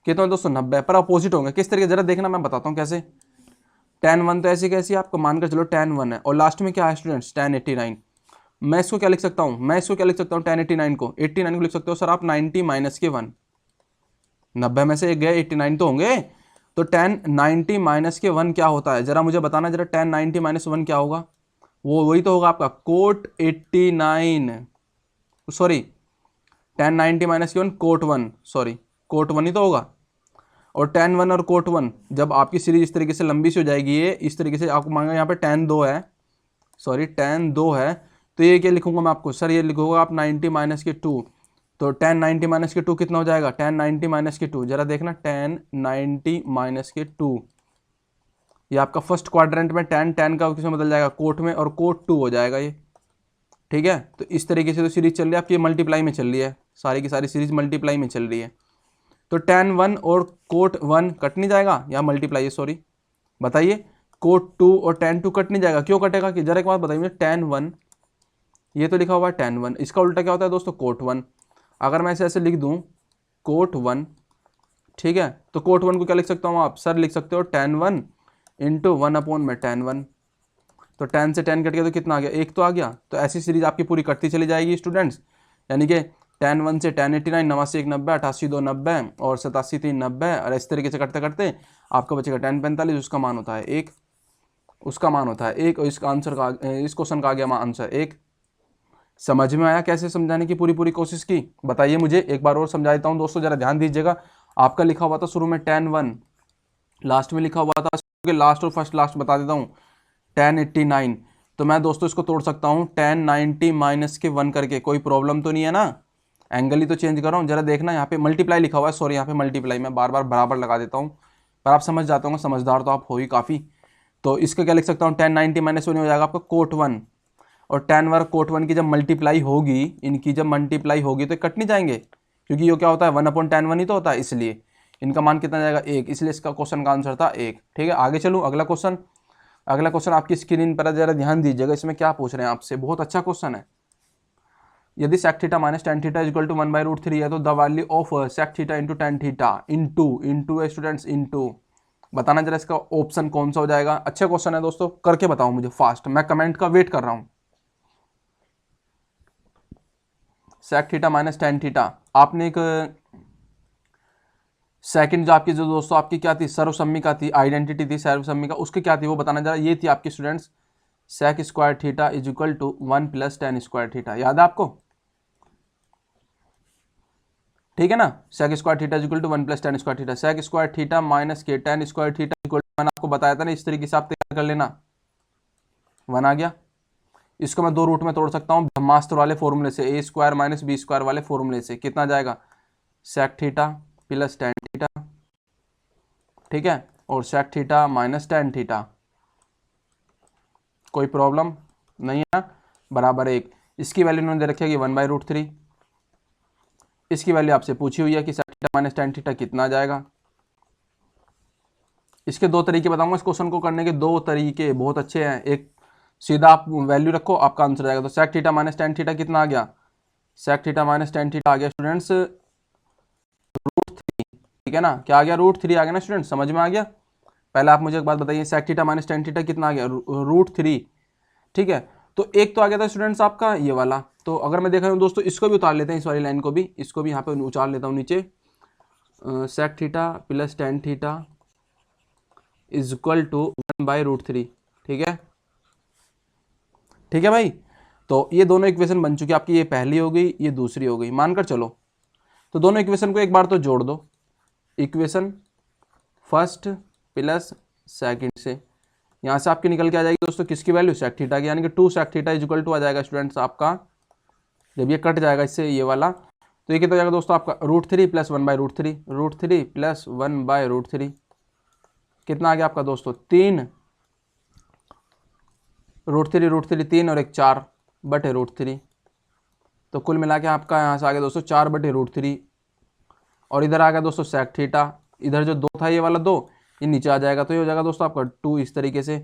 कितना है दोस्तों? 90, पर अपोजिट होंगे। किस तरीके? जरा देखना, मैं बताता हूँ कैसे। tan 1 तो ऐसी कैसी आपको मानकर चलो tan 1 है, और लास्ट में क्या है स्टूडेंट्स? tan 89। मैं इसको क्या लिख सकता हूँ? tan 89 को, 89 को लिख सकते हो सर आप 90 माइनस के 1। 90 में से एक गए, 89 तो होंगे, तो tan 90 माइनस के 1 क्या होता है? जरा मुझे बताना जरा, tan 90 माइनस 1 क्या होगा? वो वही तो होगा आपका कोट 89, सॉरी tan 90 माइनस के 1 कोट 1, सॉरी कोट 1 ही तो होगा। और tan 1 और कोट 1 जब आपकी सीरीज इस तरीके से लंबी सी हो जाएगी, ये इस तरीके से आपको मांगा, यहाँ पे tan 2 है, सॉरी tan 2 है, तो ये क्या लिखूंगा मैं आपको? सर ये लिखूंगा आप 90 माइनस के 2, तो tan 90 माइनस के 2 कितना हो जाएगा? tan 90 माइनस के 2, जरा देखना tan 90 माइनस के 2, ये आपका फर्स्ट क्वाड्रेंट में tan का किसमें बदल जाएगा? कोट में, और कोट 2 हो जाएगा ये, ठीक है। तो इस तरीके से तो सीरीज चल रही है आपकी, मल्टीप्लाई में चल रही है, सारी की सारी सीरीज मल्टीप्लाई में चल रही है। तो tan 1 और कोट 1 कट नहीं जाएगा, या मल्टीप्लाई है, सॉरी बताइए, कोट 2 और tan 2 कट नहीं जाएगा, क्यों कटेगा? कि जरा एक बात बताइए, tan 1 ये तो लिखा हुआ है tan 1, इसका उल्टा क्या होता है दोस्तों? कोट 1। अगर मैं ऐसे लिख दूं कोट 1, ठीक है, तो कोट 1 को क्या लिख सकता हूँ आप? सर लिख सकते हो tan 1 इंटू 1 अपॉन में tan 1, तो tan से tan कट गया तो कितना आ गया? 1 तो आ गया। तो ऐसी सीरीज आपकी पूरी कटती चली जाएगी स्टूडेंट्स, यानी कि tan 1 से tan 89, 89 1 90, 88 2 90, और 87 3 90, और इस तरीके से करते करते आपका बचेगा tan 45, उसका मान होता है 1। उसका मान होता है 1 और इसका आंसर का इस क्वेश्चन का आ गया आंसर 1। समझ में आया कैसे समझाने की पूरी पूरी कोशिश की? बताइए मुझे, एक बार और समझा देता हूँ दोस्तों, जरा ध्यान दीजिएगा। आपका लिखा हुआ था शुरू में tan 1, लास्ट में लिखा हुआ था, लास्ट और फर्स्ट लास्ट बता देता हूँ, tan 89। तो मैं दोस्तों इसको तोड़ सकता हूँ tan 90 माइनस के 1 करके, कोई प्रॉब्लम तो नहीं है ना? एंगल ही तो चेंज कर रहा हूँ, जरा देखना यहाँ पे मल्टीप्लाई लिखा हुआ है, सॉरी यहाँ पे मल्टीप्लाई, मैं बार बार बराबर लगा देता हूँ, पर आप समझ जाते होंगे, समझदार तो आप हो ही काफ़ी। तो इसका क्या लिख सकता हूँ, tan 90 माइनस 1 हो जाएगा आपका कोट 1, और tan वर्ग कोट 1 की जब मल्टीप्लाई होगी, इनकी जब मल्टीप्लाई होगी तो कट नहीं जाएंगे, क्योंकि ये क्या होता है 1/tan 1 ही तो होता है, इसलिए इनका मान कितना जाएगा 1, इसलिए इसका क्वेश्चन का आंसर था 1। ठीक है, आगे चलूँ अगला क्वेश्चन। अगला क्वेश्चन आपकी स्क्रीन पर जरा ध्यान दीजिएगा, इसमें क्या पूछ रहे हैं आपसे, बहुत अच्छा क्वेश्चन है। यदि sec theta minus tan theta equal to 1/√3 है तो the value of sec theta into tan theta into students into, बताना जरा इसका ऑप्शन कौन सा हो जाएगा। अच्छा क्वेश्चन है दोस्तों, करके बताओ मुझे फास्ट, मैं कमेंट का वेट कर रहा हूँ। sec theta minus tan theta, आपने एक सेकंड जो आपकी जो दोस्तों आपकी क्या थी, सर्वसम्मिका थी, आइडेंटिटी थी सर्वसम्मिका, उसकी क्या थी वो बताना जरा। ये थी आपकी students sec square theta is equal to 1 + tan square theta, याद है आपको? ठीक है ना, sec square theta is equal to 1 + tan square theta, sec square theta minus के tan square theta equal to, मैंने आपको बताया था ना, इस तरीके से आप तैयार कर लेना। 1 आ गया, इसको मैं दो रूट में तोड़ सकता हूँ ब्रह्मास्त्र वाले फॉर्मूले से, a square minus b square वाले फॉर्मूले से, कितना जाएगा sec theta plus tan theta, ठीक है, और sec theta minus tan theta, कोई प्रॉब्लम नहीं है, बराबर 1। इसकी वैल्यू उन्होंने दे रखी है कि 1/√3, इसकी वैल्यू आपसे पूछी हुई है कि sec theta minus tan theta कितना आ जाएगा। इसके दो तरीके बताऊंगा, इस क्वेश्चन को करने के दो तरीके बहुत अच्छे हैं। एक सीधा आप वैल्यू रखो, आपका आंसर आएगा। तो sec theta minus tan theta कितना आ गया, sec theta minus tan theta आ गया स्टूडेंट्स √3, ठीक है ना, क्या आ गया √3 आ गया ना स्टूडेंट, समझ में आ गया? पहले आप मुझे एक बात बताइए, sec theta minus tan theta कितना आ गया, √3, ठीक है। तो एक तो आ गया था स्टूडेंट्स आपका ये वाला, तो अगर मैं देख रहा हूँ दोस्तों, इसको भी उतार लेते हैं, इस वाली लाइन को भी, इसको भी यहाँ पे उतार लेता हूँ नीचे, sec theta plus tan theta is equal to 1/√3, ठीक है, ठीक है भाई। तो ये दोनों इक्वेशन बन चुकी है आपकी, ये पहली हो गई, ये दूसरी हो गई, मानकर चलो। तो दोनों इक्वेशन को एक बार तो जोड़ दो, इक्वेशन फर्स्ट प्लस सेकंड से, यहाँ से आपकी निकल के आ जाएगी दोस्तों किसकी वैल्यू, sec थीटा की, यानी कि 2 sec theta is equal to आ जाएगा स्टूडेंट्स आपका, जब ये कट जाएगा इससे ये वाला, तो ये कितना हो जाएगा दोस्तों आपका √3 प्लस 1/√3, √3 प्लस 1/√3, कितना आ गया आपका दोस्तों 3, √3 3 और एक 4/√3, तो कुल मिला के आपका यहाँ से आ गया दोस्तों 4/√3, और इधर आ गया दोस्तों sec थीटा, इधर जो 2 था ये वाला 2, ये नीचे आ जाएगा, तो ये हो जाएगा दोस्तों आपका 2 इस तरीके से।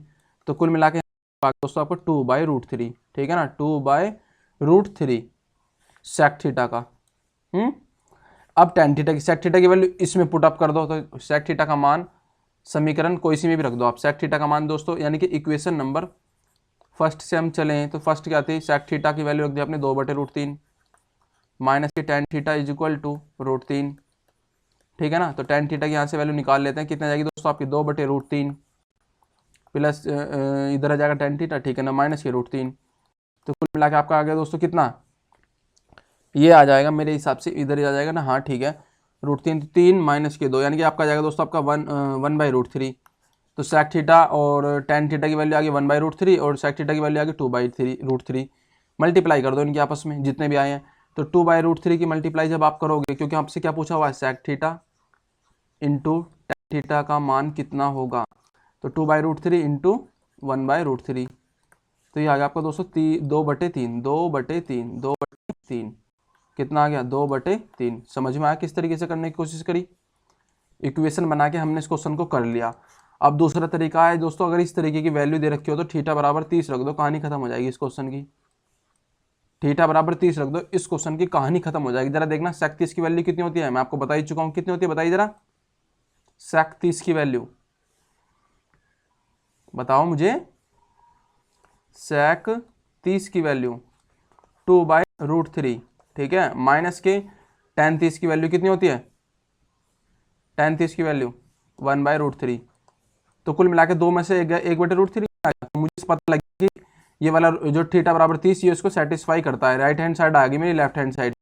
तो कुल मिला के दोस्तों आपको 2/√3, ठीक है ना, 2/√3 sec थीटा का। अब tan थीटा की, sec थीटा की वैल्यू इसमें पुट अप कर दो, तो sec थीटा का मान समीकरण कोई सी में भी रख दो आप, sec थीटा का मान दोस्तों, यानी कि इक्वेशन नंबर फर्स्ट से हम चलें तो फर्स्ट क्या थी, sec थीटा की वैल्यू रख दी आपने 2/√3 माइनस के tan theta is equal to √3, ठीक है ना। तो tan थीटा की यहाँ से वैल्यू निकाल लेते हैं, कितना जाएगी दोस्तों आपकी 2/√3 प्लस इधर आ जाएगा tan थीटा, ठीक है ना, माइनस के √3, तो कुल मिला के आपका आ गया दोस्तों कितना, ये आ जाएगा मेरे हिसाब से, इधर ही आ जाएगा ना, हाँ ठीक है, √3 तो 3 माइनस के 2, यानी कि आपका आ जाएगा दोस्तों आपका 1/√3। तो sec थीटा और tan थीटा की वैल्यू आ गई 1/√3 और sec थीटा की वैल्यू आ गई 2/√3, मल्टीप्लाई कर दो इनके आपस में जितने भी आए हैं। तो 2/√3 की मल्टीप्लाई जब आप करोगे, क्योंकि आपसे क्या पूछा हुआ है, sec theta into tan theta का मान कितना होगा, तो 2/√3 इंटू 1/√3, तो ये आ गया आपका दोस्तों 2/3, 2/3, 2/3, कितना आ गया 2/3। समझ में आया किस तरीके से करने की कोशिश करी, इक्वेशन बना के हमने इस क्वेश्चन को कर लिया। अब दूसरा तरीका है दोस्तों, अगर इस तरीके की वैल्यू दे रखी हो तो थीटा बराबर 30 रख दो, कहानी खत्म हो जाएगी इस क्वेश्चन की, थीटा बराबर 30 रख दो, इस क्वेश्चन की कहानी खत्म हो जाएगी। जरा देखना sec 30 की वैल्यू कितनी होती है, मैं आपको बता ही चुका हूं कितनी होती है, बताइए जरा sec 30 की वैल्यू बताओ मुझे, sec 30 की वैल्यू 2/√3, ठीक है, माइनस के tan 30 की वैल्यू कितनी होती है, tan 30 की वैल्यू 1/√3, तो कुल मिला के दो में से 1/√3 30 पता लगे कि ये वाला जो थीटा बराबर 30 ये उसको सेटिस्फाई करता है। राइट हैंड साइड आ गई मेरी लेफ्ट हैंड साइड।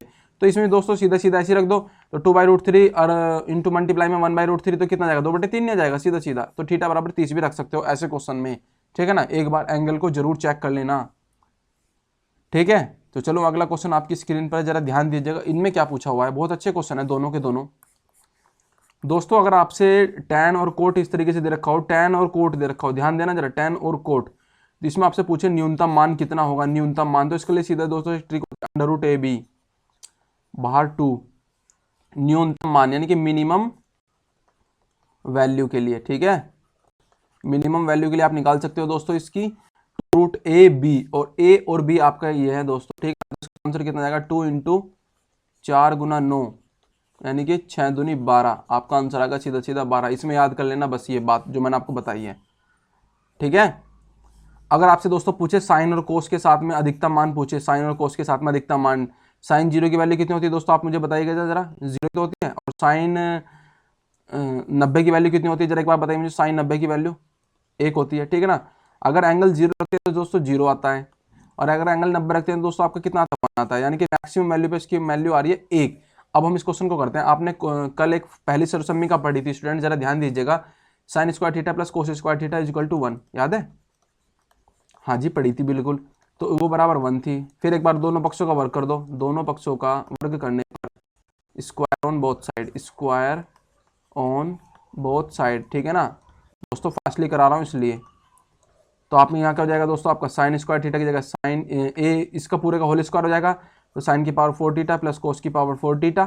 तो इसमें दोस्तों सीधा सीधा ऐसे रख दो, तो 2/√3 और इंटू मल्टीप्लाई में 1/√3 तो कितना जाएगा 2/3 नहीं आ जाएगा सीधा सीधा। तो थीटा बराबर 30 भी रख सकते हो ऐसे क्वेश्चन में, ठीक है ना। एक बार एंगल को जरूर चेक कर लेना, ठीक है। तो चलो अगला क्वेश्चन आपकी स्क्रीन पर जरा ध्यान दीजिएगा, इनमें क्या पूछा हुआ है। बहुत अच्छे क्वेश्चन है दोनों के दोनों। दोस्तों अगर आपसे tan और कोट इस तरीके से दे रखा हो, tan और कोट दे रखा हो, ध्यान देना जरा, tan और कोट, तो इसमें आपसे पूछे न्यूनतम मान कितना होगा, न्यूनतम मान, तो इसके लिए सीधा दोस्तों ट्रिक √AB बाहर 2 न्यूनतम मान यानी कि मिनिमम वैल्यू के लिए, ठीक है। मिनिमम वैल्यू के लिए आप निकाल सकते हो दोस्तों इसकी √AB, और A और B आपका ये है दोस्तों, ठीक है। इसका आंसर कितना जाएगा 2 × 4 × 9 यानी कि 6 दूनी 12, आपका आंसर आएगा सीधा सीधा 12। इसमें याद कर लेना बस ये बात जो मैंने आपको बताई है, ठीक है। अगर आपसे दोस्तों पूछे साइन और कोस के साथ में अधिकतम मान पूछे, साइन और कोस के साथ में अधिकतम मान, साइन 0 की वैल्यू कितनी होती है दोस्तों, आप मुझे बताइएगा जरा, 0 तो होती है। और साइन 90 की वैल्यू कितनी होती है, जरा एक बार बताइए मुझे, साइन 90 की वैल्यू 1 होती है, ठीक है ना। अगर एंगल 0 रखते हैं तो दोस्तों 0 आता है, और अगर एंगल 90 रखते हैं तो दोस्तों आपका कितना आता है, यानी कि मैक्सिमम वैल्यू पे इसकी वैल्यू आ रही है 1। अब हम इस क्वेश्चन को करते हैं। आपने कल एक पहली सरसम्मी का पढ़ी थी स्टूडेंट, जरा ध्यान दीजिएगा, sine square theta plus cos square theta equal to 1, याद है। हाँ जी पढ़ी थी बिल्कुल, तो वो बराबर 1 थी। फिर एक बार दोनों पक्षों का वर्ग कर दो, दोनों पक्षों का वर्ग करने पर square on both side, square on both side, ठीक है ना दोस्तों, फास्टली करा रहा हूँ इसलिए। तो आप में यहाँ क्या हो जाएगा दोस्तों, आपका साइन स्क्वायर थीटा की जगह साइन ए इसका पूरे का होल स्क्वायर हो जाएगा, तो साइन की पावर 4 थीटा प्लस कोस की पावर 4 थीटा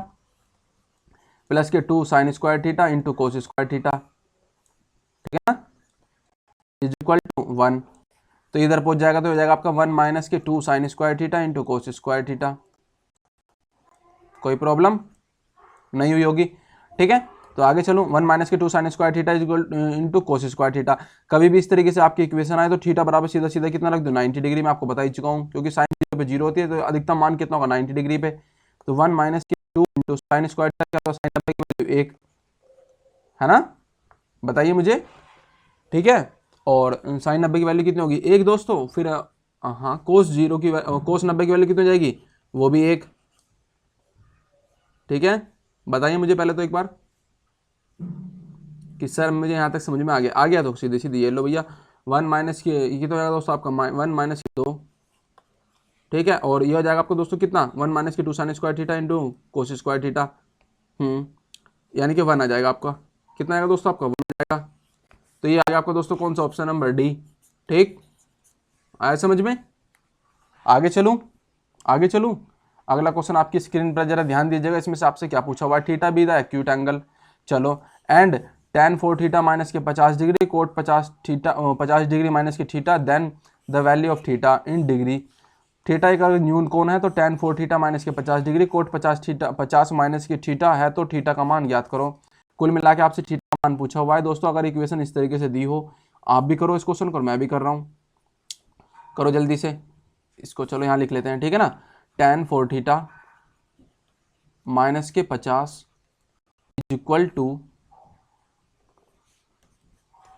प्लस के 2 sign square theta into cos square theta, ठीक है ना, इज इक्वल टू 1। तो इधर पहुंच जाएगा तो हो जाएगा आपका 1 माइनस के 2 sign square theta into cos square theta. कोई प्रॉब्लम नहीं हुई होगी, ठीक है। तो आगे चलो, 1 माइनस के 2 sign square theta equal into cos square theta. कभी भी इस तरीके से आपकी इक्वेशन आए तो थीटा बराबर सीधा सीधा कितना रख दो 90 डिग्री, में आपको बता ही चुका हूँ, क्योंकि साइन 0 पे 0 होती है, तो अधिकतम मान कितना होगा 90 डिग्री पे। तो 1 माइनस के 2 इंटू साइन स्क्वायर थीटा क्या होगा, साइन 90 की वैल्यू 1 है ना, बताइए मुझे, ठीक है। और साइन 90 की वैल्यू कितनी होगी 1 दोस्तों। फिर हाँ कोस 0 की कोस 90 की वैल्यू कितनी हो जाएगी, वो भी 1, ठीक है। बताइए मुझे पहले तो एक बार कि सर मुझे यहाँ तक समझ में आ गया तो सीधे सीधे ये लो भैया, 1 माइनस के ये तो हो जाएगा दोस्तों आपका 1 माइनस के 2, ठीक है। और ये हो जाएगा आपको दोस्तों कितना 1 माइनस के 2 sign square theta into cos square theta, यानी कि 1 आ जाएगा आपका, कितना आएगा दोस्तों आपका 1 आ जाएगा। तो ये आ गया आपका दोस्तों कौन सा, ऑप्शन नंबर डी, ठीक। आया समझ में। आगे चलूँ, आगे चलूँ। अगला क्वेश्चन आपकी स्क्रीन पर जरा ध्यान दीजिएगा, इसमें से आपसे क्या पूछा हुआ है, theta be the acute angle, चलो, एंड tan 4 थीटा माइनस के 50 डिग्री, कोट 50 डिग्री माइनस के theta, then the value of theta in degree. Theta एक अगर न्यून कोण है तो tan 4 थीटा माइनस के 50 डिग्री, कोट 50 माइनस के थीटा है, तो थीटा का मान ज्ञात करो। कुल मिला के आपसे थीटा का मान पूछा हुआ है दोस्तों। अगर इक्वेशन इस तरीके से दी हो, आप भी करो इस क्वेश्चन को, मैं भी कर रहा हूँ, करो जल्दी से इसको, चलो यहाँ लिख लेते हैं, ठीक है ना। tan 4 थीटा माइनस के 50 इक्वल टू,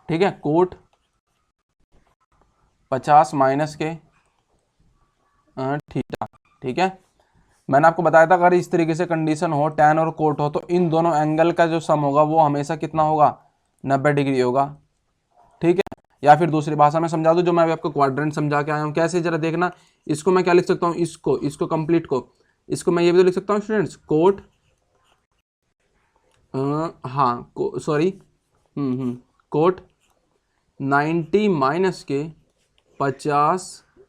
ठीक है, कोट 50 माइनस के थीटा, ठीक है। मैंने आपको बताया था अगर इस तरीके से कंडीशन हो, tan और कोट हो, तो इन दोनों एंगल का जो सम होगा वो हमेशा कितना होगा 90 डिग्री होगा, ठीक है। या फिर दूसरी भाषा में समझा दूं, जो मैं अभी आपको क्वाड्रेंट समझा के आया हूं, कैसे जरा देखना। इसको मैं क्या लिख सकता हूं, इसको कंप्लीट को, इसको मैं ये भी तो लिख सकता हूं स्टूडेंट्स, कोट हाँ सॉरी कोट 90 माइनस के 50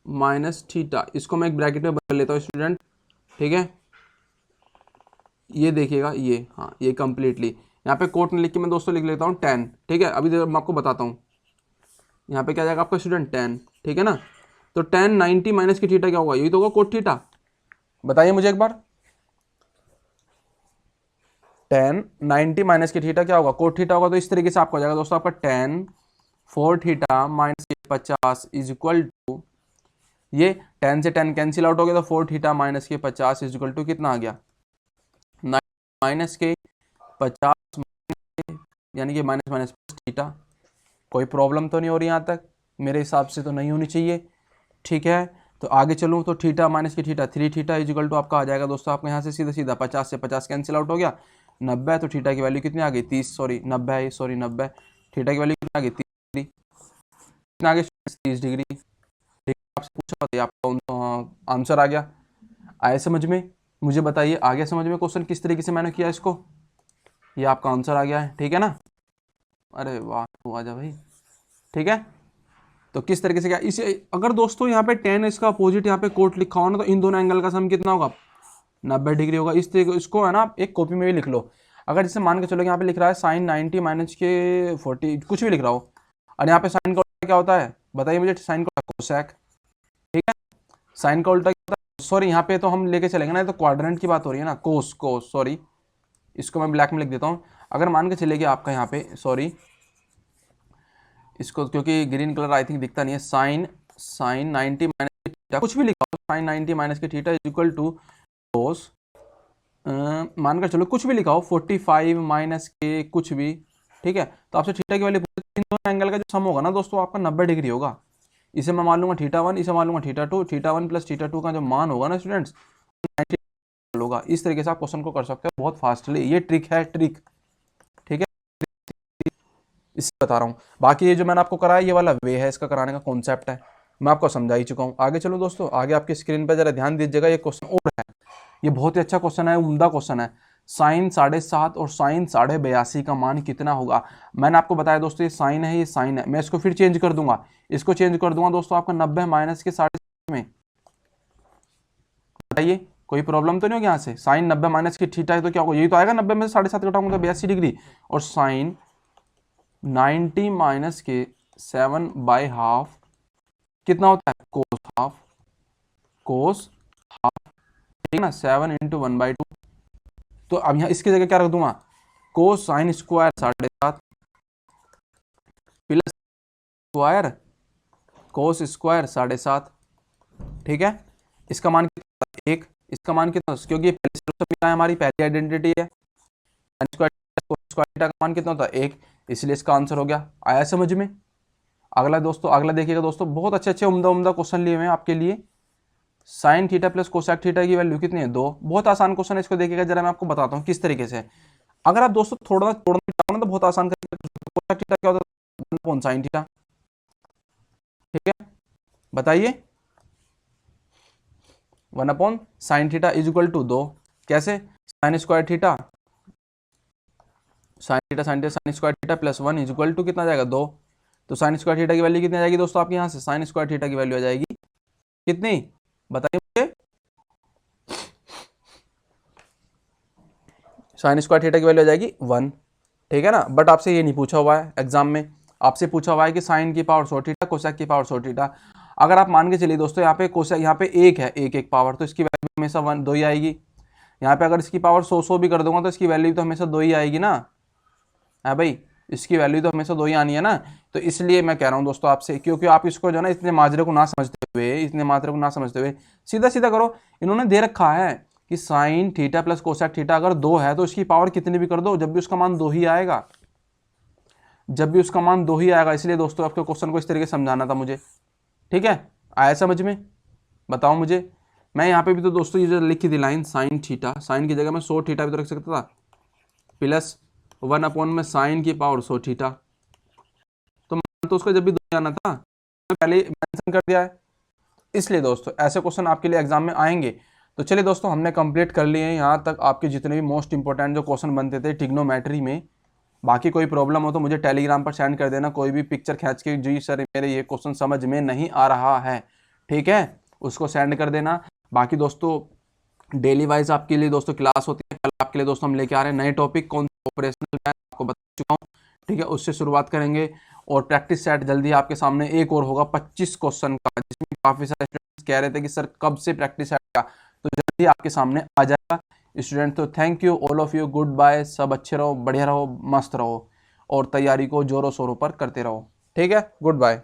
माइनस थीटा, इसको मैं एक ब्रैकेट में बदल लेता हूँ स्टूडेंट, ठीक है। ये देखिएगा ये, हाँ ये कंप्लीटली यहाँ पे कोट ने लिख के मैं दोस्तों लिख लेता हूँ 10, ठीक है। अभी मैं आपको बताता हूँ, यहाँ पे क्या जाएगा आपका स्टूडेंट 10, ठीक है ना। तो 10 90 माइनस की थीटा क्या होगा, यही तो होगा कोट थीटा, बताइए मुझे एक बार। 10 90 माइनस की थीटा क्या होगा, कोट थीटा होगा। तो इस तरीके से आपको हो जाएगा दोस्तों आपका tan 4 थीटा माइनस के 50 इज इक्वल टू, ये 10 से 10 कैंसिल आउट हो गया, तो 4 थीटा माइनस के 50 इज इक्वल टू कितना आ गया माइनस के 50 यानी कि माइनस माइनस थीटा। कोई प्रॉब्लम तो नहीं हो रही यहाँ तक, मेरे हिसाब से तो नहीं होनी चाहिए, ठीक है। तो आगे चलूँ तो थीटा माइनस की थीटा, 3 थीटा इजिकल टू आपका आ जाएगा दोस्तों आपका यहाँ से सीधा सीधा 50 से 50 कैंसिल आउट हो गया, 90। तो थीटा की वैल्यू कितनी आ गई 30, सॉरी 90 है, सॉरी 90। थीटा की वैल्यू कितनी आ गई 30 डिग्री, कितना आ गया 30 डिग्री, ठीक है। आपसे पूछा था आपका आंसर आ गया। आया समझ में? मुझे बताइए आ गया समझ में क्वेश्चन किस तरीके से मैंने किया इसको? ये आपका आंसर आ गया है, ठीक है ना? अरे वाह, तो आ जा भाई, ठीक है। तो किस तरीके से क्या इसे, अगर दोस्तों यहाँ पे टेन इसका अपोजिट यहाँ पे कोट लिखा हो ना, तो इन दोनों एंगल का सम कितना होगा 90 डिग्री होगा। इस तरीके इसको है ना आप एक कॉपी में भी लिख लो। अगर जैसे मान के चलो यहाँ पे लिख रहा है साइन 90 माइनस के 40, कुछ भी लिख रहा हो, और यहाँ पे साइन का उल्टा क्या होता है बताइए मुझे? साइन का कोसेक, ठीक है। साइन का उल्टा क्या होता है? सॉरी यहाँ पे तो हम लेके चलेंगे ना, तो क्वाड्रेंट की बात हो रही है ना, कोस कोस, सॉरी इसको मैं ब्लैक में लिख देता हूँ। अगर मान के चलेगी आपका यहाँ पे, सॉरी इसको क्योंकि ग्रीन कलर आई थिंक दिखता नहीं है, साइन 90 माइनस के थीटा, कुछ भी लिखा हो, साइन 90 माइनस के थीटा इज इक्वल टू कोस, मानकर चलो कुछ भी लिखा हो 45 माइनस के कुछ भी, ठीक है। तो आपसे थीटा की वैल्यू इन दोनों एंगल का जो सम होगा ना दोस्तों आपका 90 डिग्री होगा। इसे मैं मान लूंगा थीटा 1, इसे मान लूंगा थीटा 2, थीटा 1 प्लस थीटा 2 का जो मान होगा ना स्टूडेंट्स 90 होगा। इस तरीके से आप क्वेश्चन को कर सकते हो बहुत फास्टली, ये ट्रिक है, ट्रिक, ठीक है, इससे बता रहा हूँ। बाकी ये जो मैंने आपको कराया ये वाला वे है इसका कराने का, कॉन्सेप्ट है, मैं आपको समझा ही चुका हूँ। आगे चलो दोस्तों, आगे आपकी स्क्रीन पर जरा ध्यान दीजिएगा, ये क्वेश्चन और है, ये बहुत ही अच्छा क्वेश्चन है, उम्दा क्वेश्चन है। साइन 7.5 और साइन 82.5 का मान कितना होगा? मैंने आपको बताया दोस्तों ये साइन है, ये साइन है, मैं इसको फिर चेंज कर दूंगा, इसको चेंज कर दूंगा दोस्तों आपका 90 माइनस के 7.5 में। बताइए कोई प्रॉब्लम तो नहीं होगी यहाँ से? साइन 90 माइनस की थीटा है तो क्या होगा, यही तो आएगा, 90 में से 7.5 घटाऊंगा तो 82 डिग्री, और साइन 90 माइनस के 7/2 कितना होता है कोस हाफ, कोस हाफ, ठीक है ना, 7 इंटू 1/2। तो अब यहाँ इसकी जगह क्या रख दूंगा, कोस sine square 7.5 plus square cos square 7.5, ठीक है। इसका मान कितना 1, इसका मान कितना, क्योंकि पहले है हमारी पहली आइडेंटिटी है, स्क्वायर का मान कितना होता है 1, इसलिए इसका आंसर हो गया। आया समझ में? अगला दोस्तों, अगला देखिएगा दोस्तों, बहुत अच्छे अच्छे उम्दा उम्दा क्वेश्चन लिए हुए हैं आपके लिए। Sine theta plus cosec theta की वैल्यू कितनी है 2, बहुत आसान क्वेश्चन है, इसको देखिएगा जरा, मैं आपको बताता हूँ किस तरीके से। अगर आप दोस्तों थोड़ा तोड़ना चाहो ना तो बहुत आसान करेंगे। कोसेक थीटा क्या होता है 1 साइन थीटा, ठीक है, बताइए 1 sine theta is equal to 2, कैसे, sine square theta sine square theta plus 1 is equal to कितना जाएगा 2। तो साइन स्क्वायर थीटा की वैल्यू कितनी आ जाएगी दोस्तों आपके यहाँ से, साइन स्क्वायर थीटा की वैल्यू आ जाएगी कितनी बताइए मुझे, साइन स्क्वायर थीटा की वैल्यू आ जाएगी 1, ठीक है ना। बट आपसे ये नहीं पूछा हुआ है एग्जाम में, आपसे पूछा हुआ है कि साइन की पावर 100 थीटा, कोसेक की पावर 100 थीटा। अगर आप मान के चलिए दोस्तों यहाँ पे कोसेक, यहाँ पे 1 है, एक पावर, तो इसकी वैल्यू हमेशा 1 2 ही आएगी। यहाँ पे अगर इसकी पावर 100 भी कर दूंगा तो इसकी वैल्यू तो हमेशा 2 ही आएगी ना, है भाई, इसकी वैल्यू तो हमेशा 2 ही आनी है ना। तो इसलिए मैं कह रहा हूँ दोस्तों आपसे, क्योंकि आप इसको जो है ना इतने माजरे को ना समझते हुए सीधा सीधा करो। इन्होंने दे रखा है कि sine theta plus cosec theta अगर 2 है तो इसकी पावर कितनी भी कर दो, जब भी उसका मान 2 ही आएगा, इसलिए दोस्तों आपके क्वेश्चन को इस तरीके से समझाना था मुझे, ठीक है। आया समझ में? बताओ मुझे। मैं यहाँ पे भी तो दोस्तों ये जो लिखी थी लाइन साइन थीटा, साइन की जगह मैं 100 थीटा भी तो रख सकता था, प्लस 1 में साइन की पावर 100 थीटा। तो उसका जब भी 2 आना था तो पहले मेंशन कर दिया है, इसलिए दोस्तों ऐसे क्वेश्चन आपके लिए एग्जाम में आएंगे। तो चलिए दोस्तों, हमने कंप्लीट कर लिए हैं यहाँ तक आपके जितने भी मोस्ट इंपॉर्टेंट जो क्वेश्चन बनते थे ट्रिग्नोमेट्री में। बाकी कोई प्रॉब्लम हो तो मुझे टेलीग्राम पर सेंड कर देना, कोई भी पिक्चर खींच के, जी सर मेरे ये क्वेश्चन समझ में नहीं आ रहा है, ठीक है, उसको सेंड कर देना। बाकी दोस्तों डेली वाइज आपके लिए दोस्तों क्लास होती है। कल आपके लिए दोस्तों हम लेके आ रहे हैं नए टॉपिक, कौन ऑपरेशनल मैं आपको बता चुका हूँ, ठीक है, उससे शुरुआत करेंगे। और प्रैक्टिस सेट जल्दी आपके सामने एक और होगा 25 क्वेश्चन का, जिसमें काफ़ी सारे स्टूडेंट्स कह रहे थे कि सर कब से प्रैक्टिस सेट का, तो जल्दी आपके सामने आ जाएगा स्टूडेंट। तो thank you all of you, goodbye, सब अच्छे रहो, बढ़िया रहो, मस्त रहो, और तैयारी को जोरों शोरों पर करते रहो, ठीक है, गुड बाय।